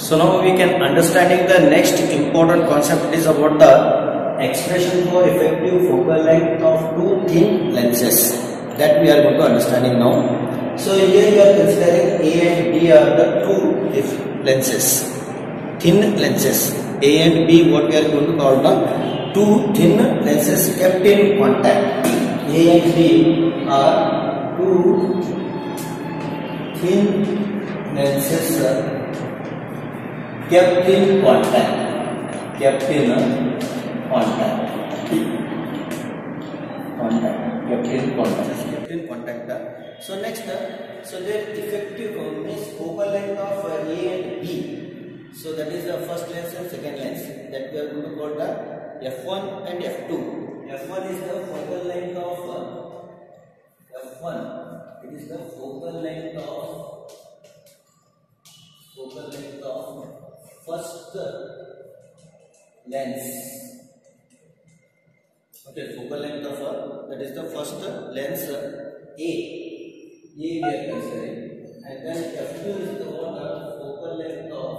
So now we can understanding the next important concept is about the expression for effective focal length of two thin lenses that we are going to understanding now. So here we are considering A and B are the two lenses, thin lenses. A and B, what we are going to call the two thin lenses kept in contact. A and B are two thin lenses kept in contact. Kept in contact. So next, so their effective means focal length of A and B. So that is the first lens and second lens that we are going to call the F1 and F2. F1 is the focal length of F1. It is the focal length of first lens. Okay, focal length of that is the first lens A we are considering, and then F2 is the one focal length of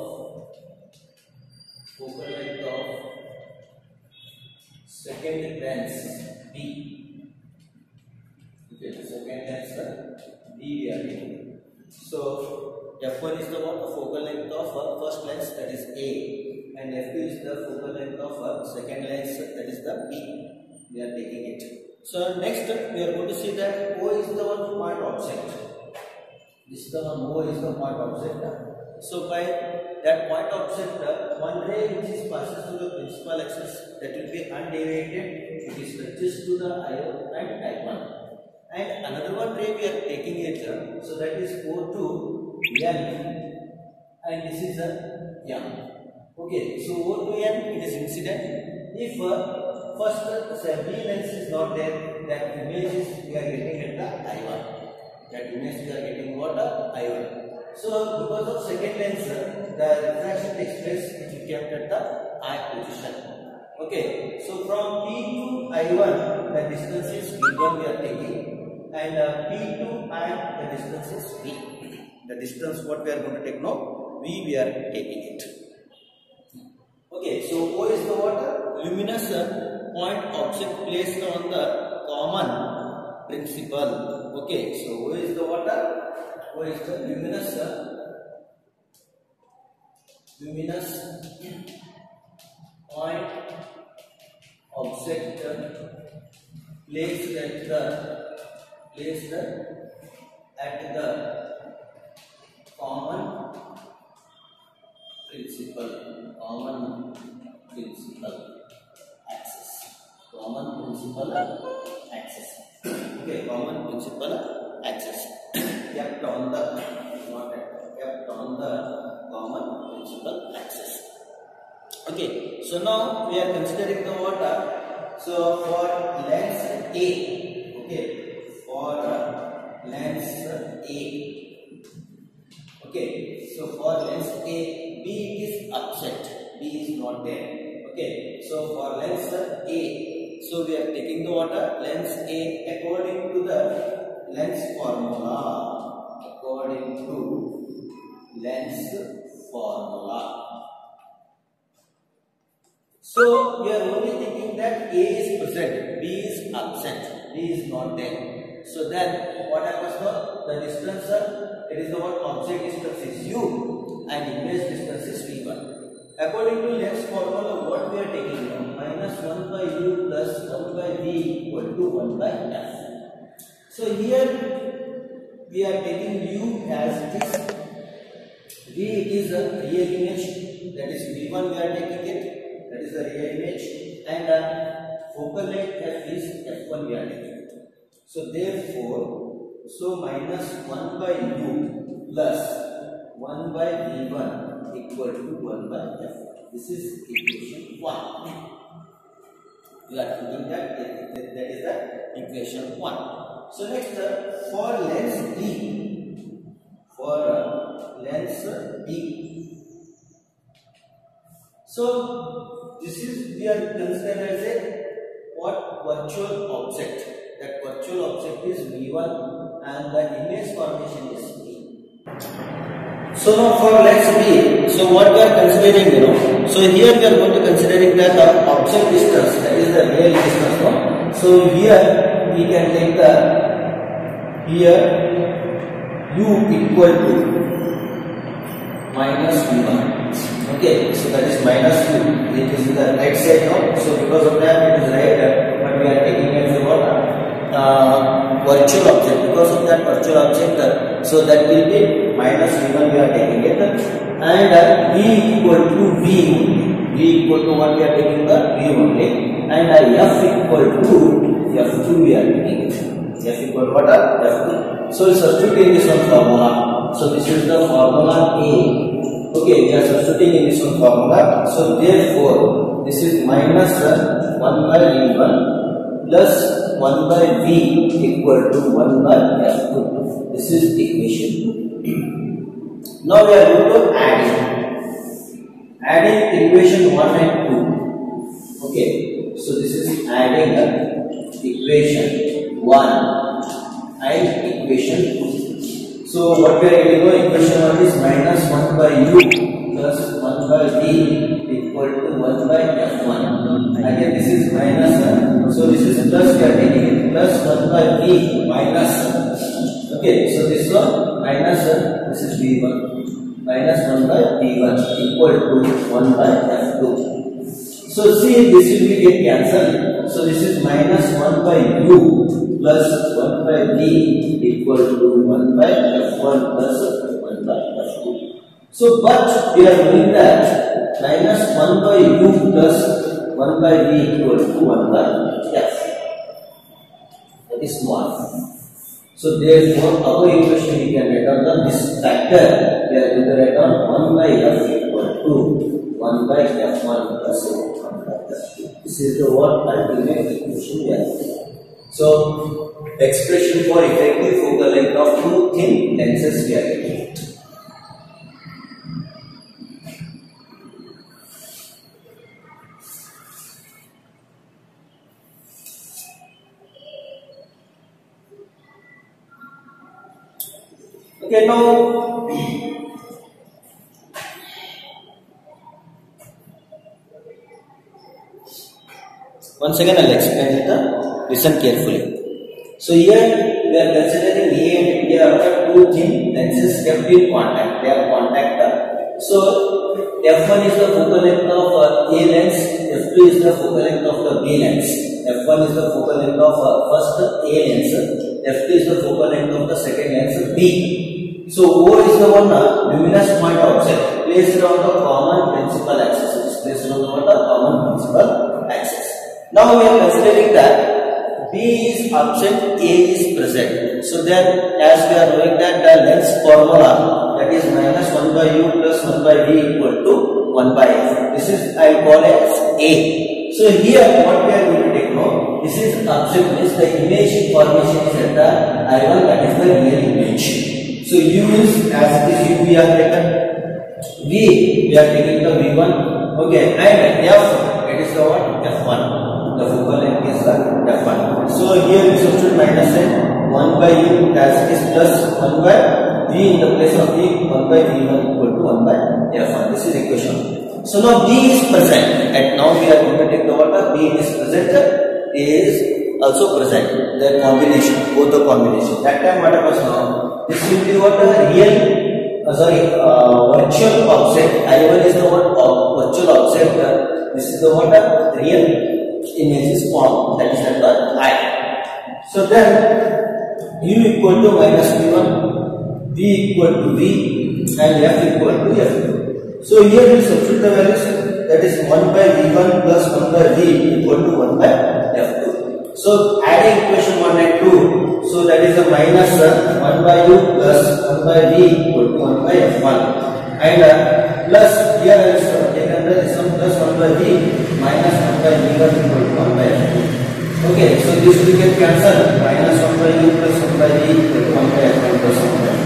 second lens B. Okay, the second lens B we are taking. So F1 is the one focal length of first lens, that is A, and F2 is the focal length of second lens, that is the B. We are taking it. So next we are going to see that O is the one point object. This is the one, O is the point object. So by that point object, one ray which is passes through the principal axis, that will be undeviated. It is touches to the I0 and I1. And another one ray we are taking it, so that is O to N, and this is M. Okay, so O to N, it is incident. If first B lens is not there, that image is we are getting at the I1. That image we are getting what? I1. So because of second lens, the refraction takes place, it will kept at the I position. Okay, so from P to I1, the distance is V1 we are taking, and P to I, the distance is V. The distance what we are going to take now, V we are taking it. Okay, so O is the what? Luminous point object placed on the common principle. Okay, so O is the what? O is the luminous point object placed at the common principal axis. Okay, common principal axis kept on the common principal axis. Okay, so now we are considering the water. So for lens A, okay, for lens A, okay, so for lens A, B is absent, B is not there. Okay, so for lens A, so we are taking the water lens A according to the lens formula. So we are only thinking that A is present, B is absent, B is not there. So then what happens now? The distance, it is the what object distance is U and image distance is V1. According to lens formula, what we are taking now? Minus 1 by U plus 1 by V equal to 1 by F. So here we are taking U as this. V is a real image, that is V1 we are taking it, that is the real image, and focal length F is F1 we are taking it. So therefore, so minus 1 by U plus 1 by V1 equal to 1 by F. This is equation 1. We are thinking that is the equation 1. So next, for lens B, so this is we are considered as a what virtual object. That virtual object is V1 and the image formation is V. So now for let's be, so what we are considering, so here we are going to considering that the object distance, that is the real distance, no? So here we can take the, here u equal to minus v1, okay, so that is minus u, it is in the right side now, so because of that it is right, but we are taking it as what? Virtual object, because of that virtual object, so that will be minus v1 we are taking it, and v equal to v equal to what we are taking the v only, and f equal to f2 we are taking it, f equal to what? F2. So substituting this one formula, so this is the formula A, okay, we are substituting in this one formula, so therefore this is minus 1 by v1 plus 1 by v equal to 1 by f2. This is equation 2. Now we are going to adding equation 1 and 2. Okay, so this is adding equation 1 and equation 2. So what we are getting now, equation 1 is minus 1 by u plus 1 by v equal to 1 by f1. Again this is minus, so this is plus, we are taking it plus 1 by v minus, okay, so this one minus, this is v1 minus 1 by v1 equal to 1 by f2. So see, this will be get cancelled, so this is minus 1 by u plus 1 by v equal to 1 by f1 plus 1 by f2. So but we are doing that minus 1 by u plus 1 by v equal to 1 by f. That is 1. So therefore our equation we can write down this factor, we are going to write down 1 by f equal to 1 by f1 plus 1 by f2. This is the what ultimate equation we are getting. So expression for effective focal length of two thin lenses we are getting. Okay, now once again I'll explain it. Listen carefully. So here we are considering A and B are two thin lenses kept in contact. They are contact. So f1 is the focal length of A lens, f2 is the focal length of the B lens. f1 is the focal length of first A lens, f2 is the focal length of the second lens B. So O is the one luminous point object placed on the common principal axis. It is placed on the common principal axis. Now we are considering that B is absent, A is present. So then, as we are knowing that the lens formula, that is minus 1 by u plus 1 by v equal to 1 by f. This is I call as A. So here what we are going to take now, this is absent, means the image formation is at the I1, that is the real image. So u is as it is u we are taken, v we are taking the v1, okay, and f it is the what, f1, the focal length is the f1. So here we substitute minus 1 by u as it is plus 1 by v in the place of v, 1 by v1 equal to 1 by f1. This is equation. So now b is present, and now we are going to take the water, b is present, a is also present, the combination, both the combination. That time what happens now? This will be what real, virtual object. I1 is the what virtual object. This is the what real image is formed. That is the I. So then u equal to minus v1, v equal to v, and f equal to f2. So here we substitute the values. That is 1 by v1 plus 1 by v equal to 1 by f2. So adding equation 1 and 2, so that is a minus 1 by u plus 1 by v equal to 1 by f1, and plus here is taken the sum plus 1 by v minus 1 by v1 equal to 1 by f2. Okay, so this will get cancelled, minus 1 by u plus 1 by v equal to 1 by f1 plus 1 by f2.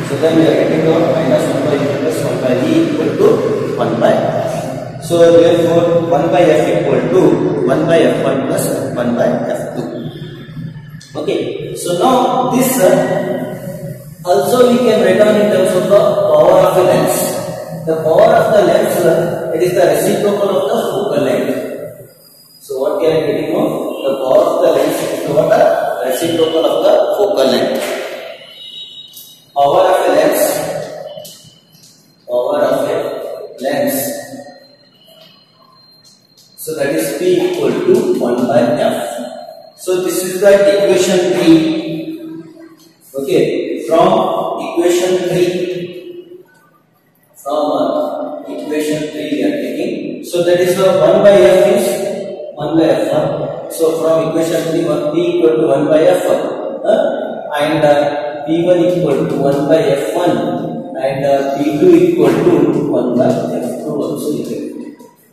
So then we are getting the minus 1 by u plus 1 by v equal to 1 by f. So therefore 1 by f equal to 1 by f1 plus 1 by f2. Okay, so now this Also we can write down in terms of the power of a lens. The power of the lens, it is the reciprocal of the focal length. So what we are getting now? The power of the lens is what? Reciprocal of the focal length. Power of a lens. Power of a lens. So that is P equal to 1 by F. So this is the equation 3. Okay, from equation 3. From equation 3 we are taking. So that is 1 by F is 1 by F1. So from equation 3, P equal to 1 by F1. And P1 equal to 1 by F1. And P2 equal to 1 by F2 also equal.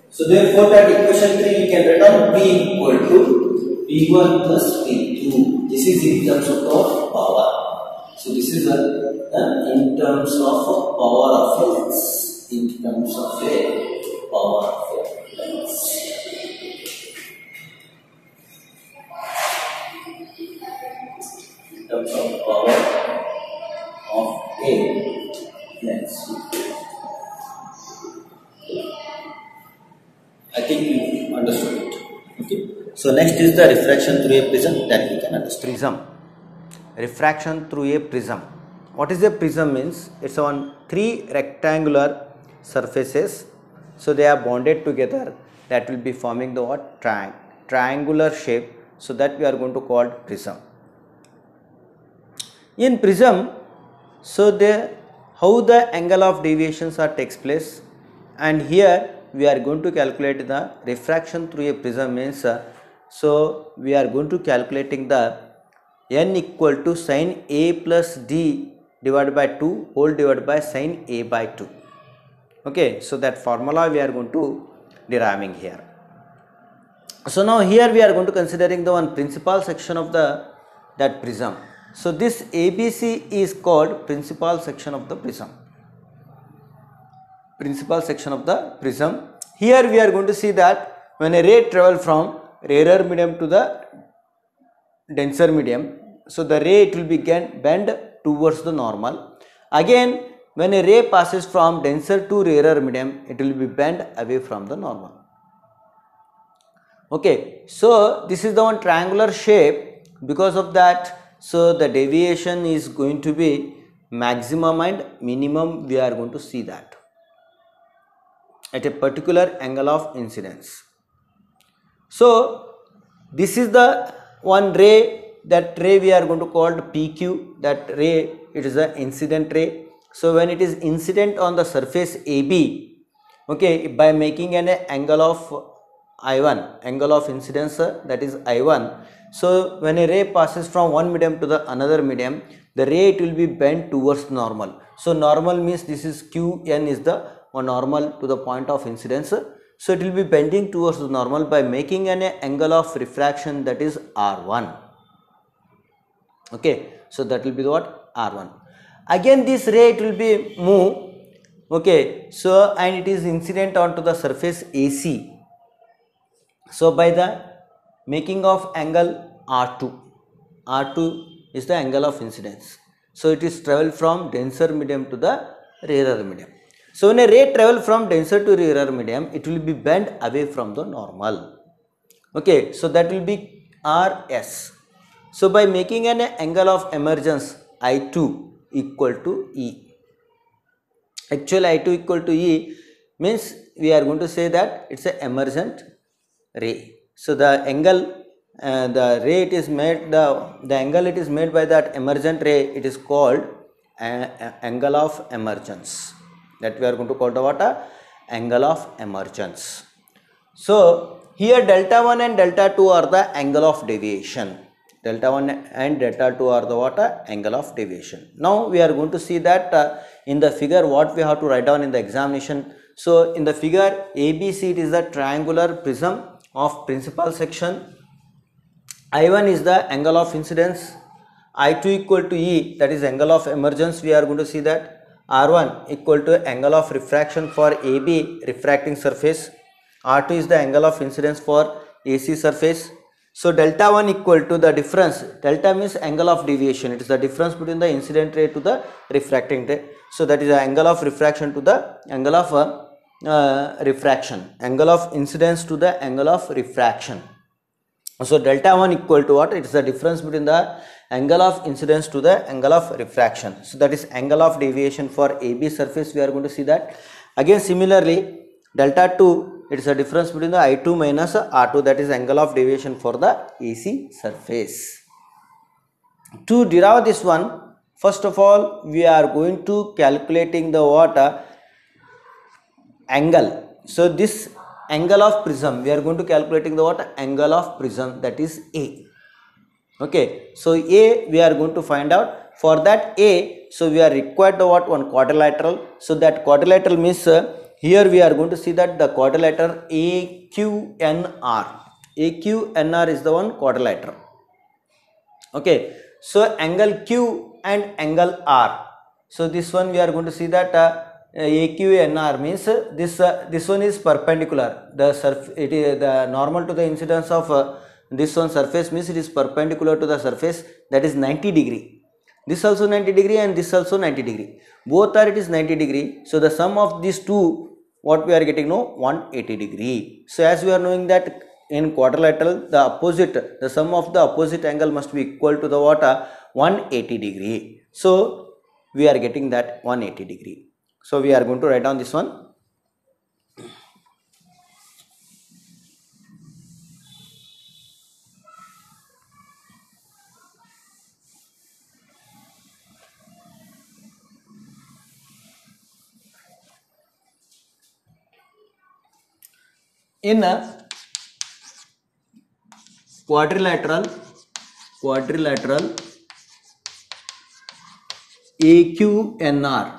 So therefore that equation 3 we can write down P equal to P1 plus P2. This is in terms of power. So this is in terms of power of a lens. In terms of a power of a lens. In terms of power of a lens. I think you understood it. Okay. So next is the refraction through a prism that we can understand. Prism. Refraction through a prism. What is a prism means? It's on 3 rectangular surfaces. So they are bonded together. That will be forming the what? Triangular shape. So that we are going to call prism. In prism, so how the angle of deviations takes place, and here we are going to calculate the refraction through a prism means, so we are going to calculating the n equal to sin A plus D divided by 2 whole divided by sin A by 2. Okay, so that formula we are going to deriving here. So now here we are going to considering the one principal section of that prism. So this ABC is called principal section of the prism. Principal section of the prism. Here we are going to see that when a ray travel from rarer medium to the denser medium, so the ray it will be bend towards the normal. Again, when a ray passes from denser to rarer medium, it will be bent away from the normal. Okay, so this is the one triangular shape. Because of that, so the deviation is going to be maximum and minimum. We are going to see that at a particular angle of incidence. So this is the one ray, that ray we are going to call PQ. That ray, it is an incident ray. So when it is incident on the surface AB, okay, by making an angle of I1, angle of incidence, that is I1. So when a ray passes from one medium to the another medium, the ray it will be bent towards normal. So normal means this is Qn is the normal to the point of incidence. So it will be bending towards the normal by making an angle of refraction, that is R1. Okay, so that will be the what? R1. Again this ray it will be move. Okay, so and it is incident onto the surface AC. So by the making of angle R2, R2 is the angle of incidence. So it is travel from denser medium to the rarer medium. So when a ray travel from denser to rarer medium, it will be bent away from the normal. Okay, so that will be RS. So by making an angle of emergence I2 equal to E. Actually I2 equal to E means we are going to say that it's an emergent ray. So the angle, the ray it is made, the angle it is made by that emergent ray, it is called angle of emergence. That we are going to call the what? Angle of emergence. So here delta 1 and delta 2 are the angle of deviation. Delta 1 and delta 2 are the what? Angle of deviation. Now we are going to see that in the figure what we have to write down in the examination. So in the figure ABC, it is the triangular prism of principal section. I1 is the angle of incidence. I2 equal to E, that is angle of emergence. We are going to see that R1 equal to angle of refraction for AB refracting surface. R2 is the angle of incidence for AC surface. So delta 1 equal to the difference. Delta means angle of deviation. It is the difference between the incident ray to the refracting ray. So that is the angle of refraction to the angle of refraction. Angle of incidence to the angle of refraction. So delta 1 equal to what? It is the difference between the angle of incidence to the angle of refraction. So that is angle of deviation for AB surface. We are going to see that. Again similarly, delta 2, it is the difference between the I2 minus R2, that is angle of deviation for the AC surface. To derive this one, first of all we are going to calculating the what angle. So this angle of prism, we are going to calculating the what angle of prism, that is A. Okay, so A we are going to find out. For that A, so we are required the what one quadrilateral. So that quadrilateral means here we are going to see that the quadrilateral AQNR. AQNR is the one quadrilateral. Okay, so angle Q and angle R. So this one we are going to see that AQNR means this one is perpendicular. The it is the normal to the incidence of this one surface means it is perpendicular to the surface, that is 90 degree. This also 90 degree and this also 90 degree. Both are it is 90 degree. So the sum of these two, what we are getting now, 180 degree. So as we are knowing that in quadrilateral the opposite, the sum of the opposite angle must be equal to the what 180 degree. So we are getting that 180 degree. So we are going to write down this one. In a quadrilateral AQNR.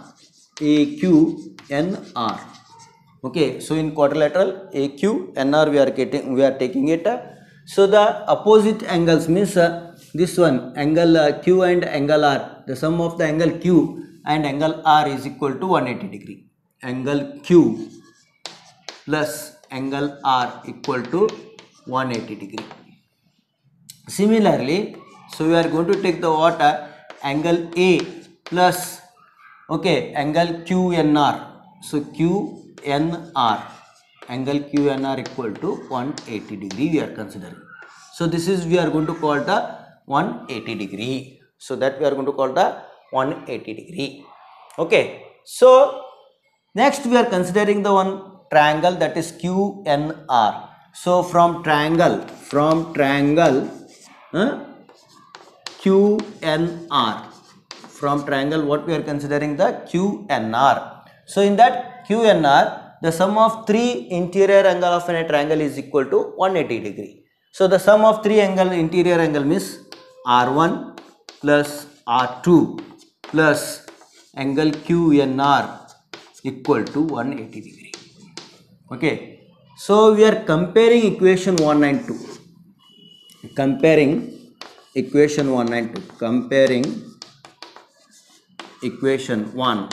Okay, so in quadrilateral AQNR we are taking it. So the opposite angles means this one angle Q and angle R, the sum of the angle Q and angle R is equal to 180 degree. Angle Q plus angle R equal to 180 degree. Similarly, so we are going to take the what angle A plus angle QNR. So QNR, angle QNR equal to 180 degree we are considering. So this is we are going to call the 180 degree. So that we are going to call the 180 degree. Okay. So next we are considering the one triangle, that is QNR. So from triangle QNR, from triangle what we are considering the QNR. So in that QNR, the sum of three interior angle of a triangle is equal to 180 degree. So the sum of three interior angle means R1 plus R2 plus angle QNR equal to 180 degree. Okay, so we are comparing equation 1 and 2. Comparing equation 1 and 2. Comparing equation 1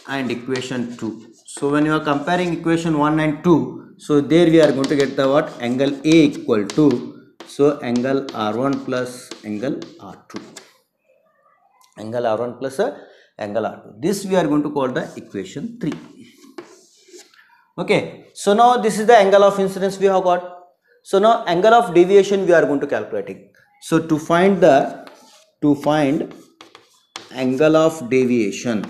and equation 2. So when you are comparing equation 1 and 2, so there we are going to get the what angle A equal to, so angle R1 plus angle R2. Angle R1 plus angle R2. This we are going to call the equation 3. Okay, so now this is the angle of incidence we have got. So now angle of deviation we are going to calculating. So to find angle of deviation,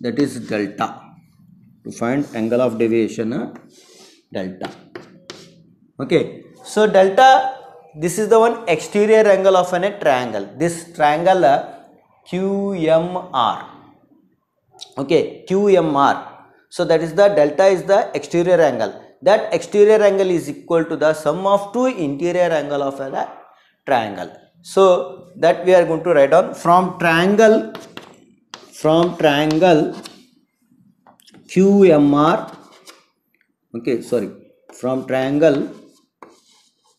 that is delta. To find angle of deviation, delta. Okay, so delta, this is the one exterior angle of a triangle. This triangle QMR. Okay, QMR. So that is the delta is the exterior angle. That exterior angle is equal to the sum of two interior angle of a triangle. So that we are going to write down from triangle QMR. Okay, sorry, from triangle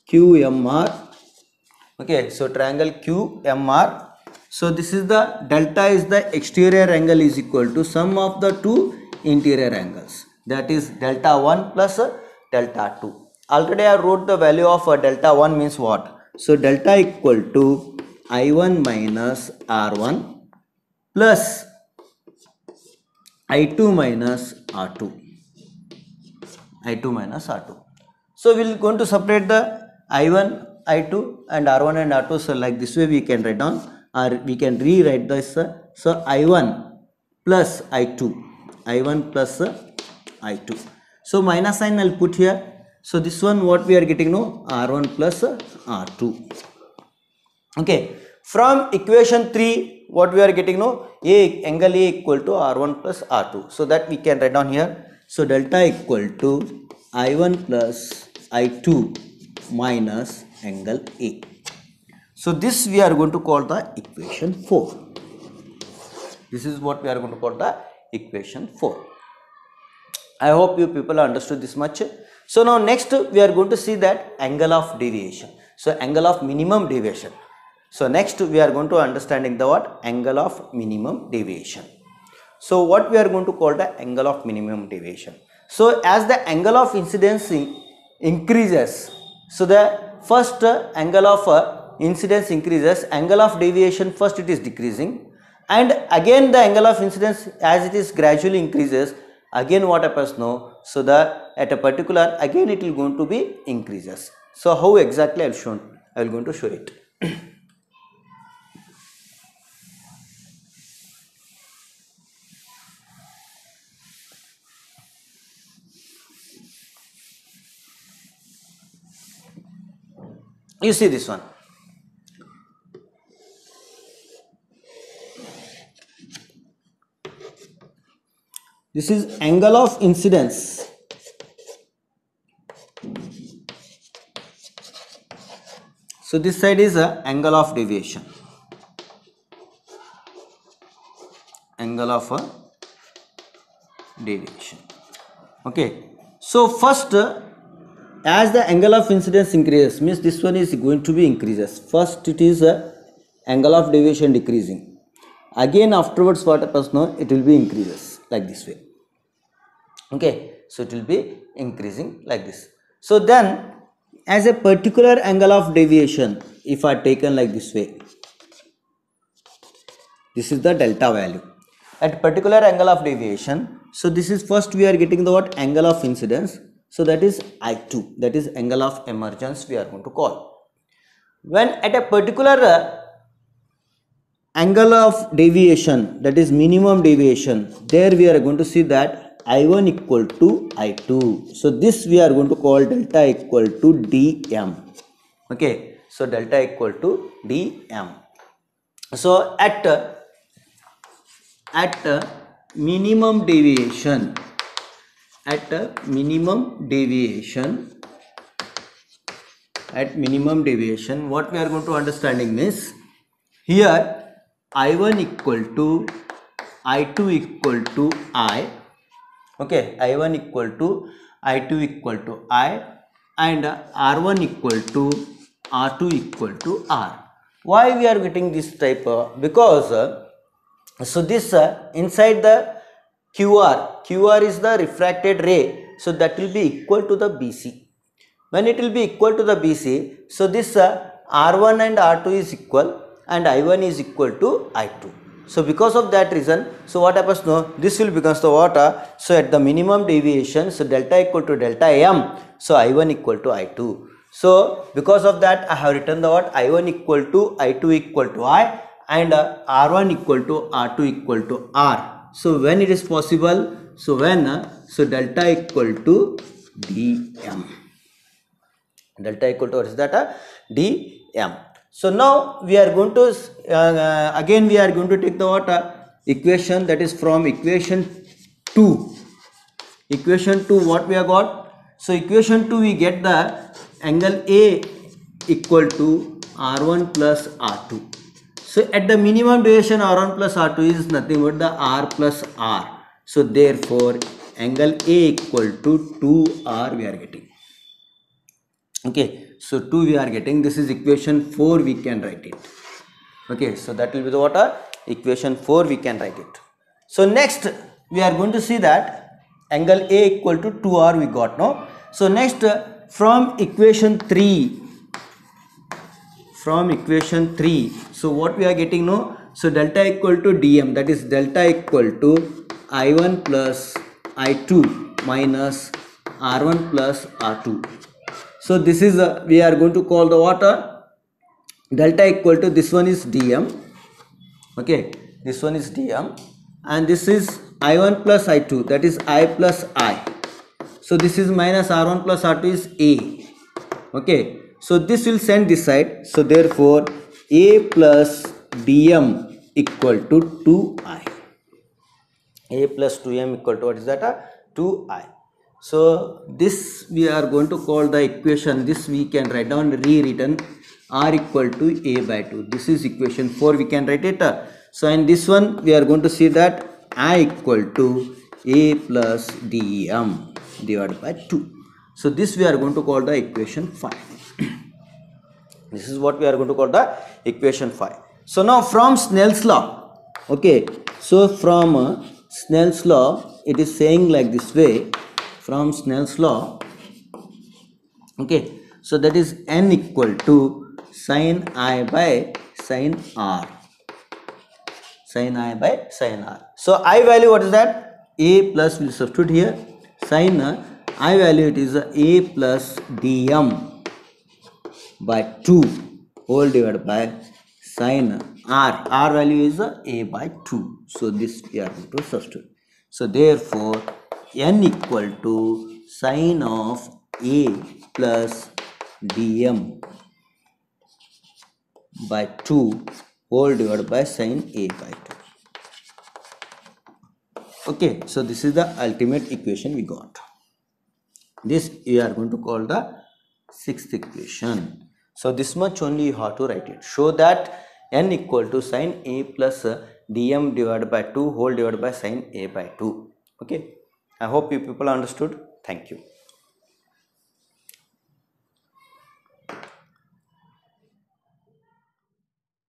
QMR. Okay, so triangle QMR. So this is the delta is the exterior angle is equal to sum of the two interior angles, that is delta 1 plus delta 2. Already I wrote the value of delta 1 means what? So delta equal to I1 minus R1 plus I2 minus R2. I2 minus R2. So we will going to separate the I1, I2 and R1 and R2. So like this way we can write down, or we can rewrite this. So I1 plus I2. I1 plus I2. So minus sign I'll put here. So this one what we are getting now, R1 plus R2. Okay. From equation 3 what we are getting now, angle A equal to R1 plus R2. So that we can write down here. So delta equal to I1 plus I2 minus angle A. So this we are going to call the equation 4. This is what we are going to call the equation 4. I hope you people understood this much. So now next we are going to see that angle of deviation. So angle of minimum deviation. So next we are going to understanding the what? Angle of minimum deviation. So what we are going to call the angle of minimum deviation. So as the angle of incidence increases, so the first angle of incidence increases, angle of deviation first it is decreasing, and again the angle of incidence as it is gradually increases, again what happens now, so the at a particular again it will going to be increases. So how exactly I will going to show it. You see this one. This is angle of incidence. So this side is a angle of deviation. Angle of deviation. Okay. So first, as the angle of incidence increases, means this one is going to be increases. First it is a angle of deviation decreasing. Again afterwards what happens now, it will be increases like this way. Okay, so it will be increasing like this. So then as a particular angle of deviation, if I taken like this way, this is the delta value. At particular angle of deviation, so this is first we are getting the what? Angle of incidence. So that is I2, that is angle of emergence we are going to call. When at a particular angle of deviation, that is minimum deviation, there we are going to see that I1 equal to I2. So this we are going to call delta equal to dm. Okay, so delta equal to dm. So at minimum deviation, at minimum deviation, what we are going to understanding means, here I1 equal to I2 equal to I. Okay, I1 equal to I2 equal to I, and R1 equal to R2 equal to R. Why we are getting this type? Because so this inside the QR is the refracted ray, so that will be equal to the BC. When it will be equal to the BC, so this R1 and R2 is equal and I1 is equal to I2. So because of that reason, so what happens now, this will becomes the water. So at the minimum deviation, so delta equal to delta M, so I1 equal to I2. So because of that I have written the what? I1 equal to I2 equal to I, and R1 equal to R2 equal to R. So when it is possible, so when so delta equal to dm. Delta equal to what is that? Dm. So now we are going to again we are going to take the what? Equation, that is from equation 2. Equation 2 what we have got? So equation 2 we get the angle A equal to R1 plus R2. So at the minimum deviation R1 plus R2 is nothing but the R plus R. So therefore angle A equal to 2R we are getting. Okay, so 2 we are getting. This is equation 4 we can write it. Okay, so that will be the what? Equation 4 we can write it. So next we are going to see that angle A equal to 2R we got now. So next from equation 3, so what we are getting now, so delta equal to dm, that is delta equal to I1 plus I2 minus R1 plus R2. So this is we are going to call the water delta equal to, this one is dm, okay, this one is dm, and this is I1 plus I2, that is I plus I. So this is minus R1 plus R2 is A, okay. So this will send this side, so therefore A plus dm equal to 2I. A plus 2m equal to what is that? 2I. So this we are going to call the equation, this we can write down, rewritten R equal to A by 2. This is equation 4, we can write it. So in this one we are going to see that I equal to A plus dm divided by 2. So this we are going to call the equation 5. This is what we are going to call the equation 5. So now from Snell's law, okay, so from Snell's law, it is saying like this way, from Snell's law, okay, so that is n equal to sin I by sin R, sin I by sin R. So I value, what is that? A plus, will substitute here, sin I value, it is A plus dm by 2 whole divided by sin R. R value is A by 2. So this we are going to substitute. So therefore n equal to sin of A plus dm by 2 whole divided by sin A by 2. Okay, so this is the ultimate equation we got. This we are going to call the sixth equation. So this much only you have to write it. Show that n equal to sin A plus dm divided by 2 whole divided by sin A by 2. Okay, I hope you people understood. Thank you.